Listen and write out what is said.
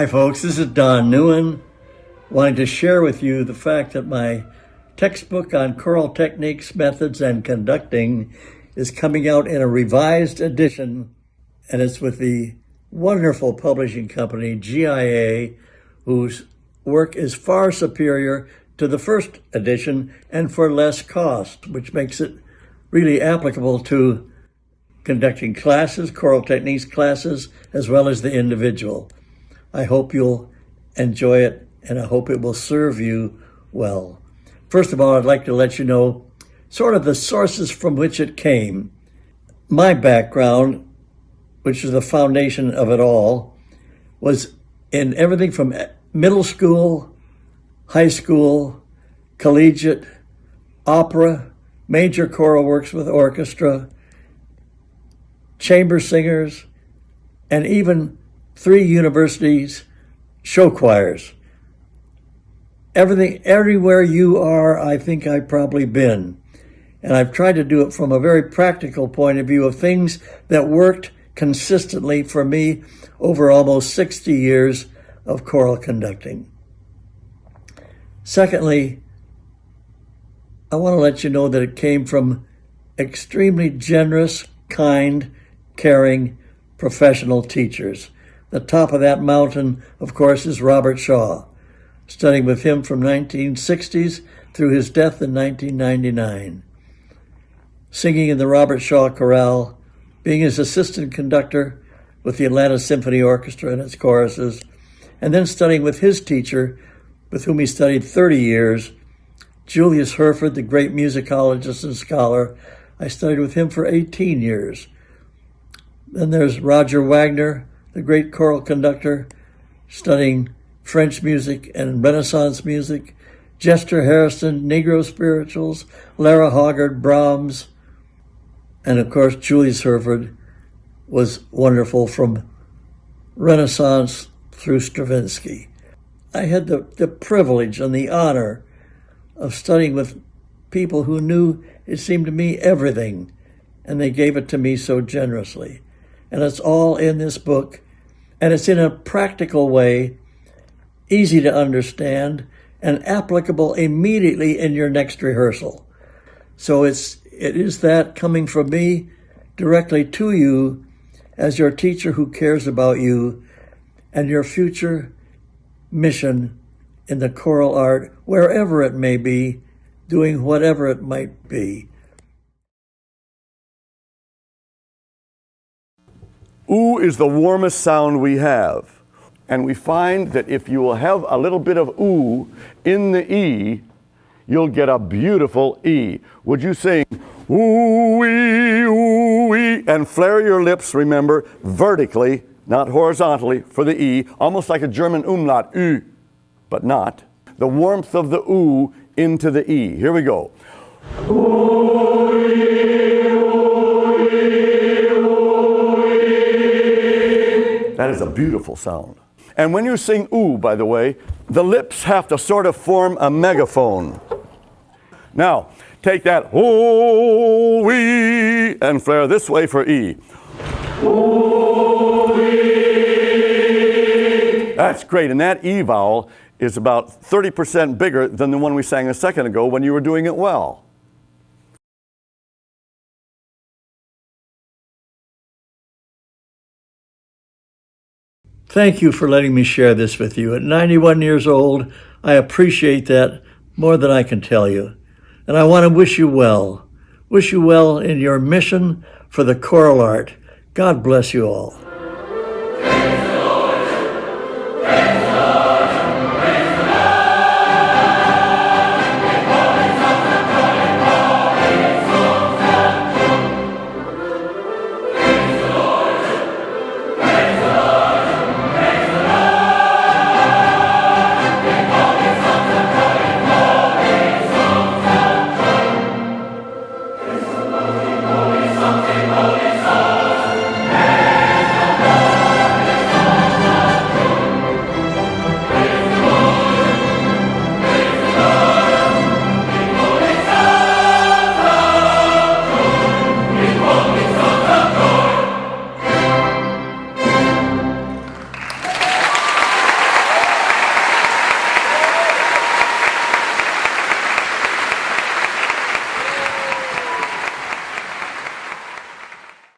Hi folks, this is Don Neuen, wanting to share with you the fact that my textbook on choral techniques, methods, and conducting is coming out in a revised edition, and it's with the wonderful publishing company, GIA, whose work is far superior to the first edition and for less cost, which makes it really applicable to conducting classes, choral techniques classes, as well as the individual. I hope you'll enjoy it, and I hope it will serve you well. First of all, I'd like to let you know sort of the sources from which it came. My background, which is the foundation of it all, was in everything from middle school, high school, collegiate, opera, major choral works with orchestra, chamber singers, and even 3 universities show choirs. Everywhere you are, I think I've probably been. And I've tried to do it from a very practical point of view of things that worked consistently for me over almost 60 years of choral conducting. Secondly, I want to let you know that it came from extremely generous, kind, caring, professional teachers. The top of that mountain, of course, is Robert Shaw, studying with him from 1960s through his death in 1999. Singing in the Robert Shaw Chorale, being his assistant conductor with the Atlanta Symphony Orchestra and its choruses, and then studying with his teacher, with whom he studied 30 years, Julius Herford, the great musicologist and scholar. I studied with him for 18 years. Then there's Roger Wagner, the great choral conductor, studying French music and Renaissance music, Chester Harrison, Negro spirituals, Lara Hoggard, Brahms, and of course Julius Herford was wonderful from Renaissance through Stravinsky. I had the privilege and the honor of studying with people who knew, it seemed to me, everything, and they gave it to me so generously. And it's all in this book, and it's in a practical way, easy to understand, and applicable immediately in your next rehearsal. So it is that coming from me directly to you as your teacher who cares about you and your future mission in the choral art, wherever it may be, doing whatever it might be. Ooh is the warmest sound we have. And we find that if you will have a little bit of ooh in the E, you'll get a beautiful E. Would you sing ooh-wee, ooh-wee, and flare your lips, remember, vertically, not horizontally, for the E, almost like a German umlaut, ü, but not. The warmth of the ooh into the E. Here we go. Ooh-wee, ooh-wee, ooh-wee. That is a beautiful sound. And when you sing ooh, by the way, the lips have to sort of form a megaphone. Now, take that ooh-wee and flare this way for E. Ooh-wee. That's great, and that E vowel is about 30% bigger than the one we sang a second ago when you were doing it well. Thank you for letting me share this with you. At 91 years old, I appreciate that more than I can tell you. And I want to wish you well. Wish you well in your mission for the choral art. God bless you all.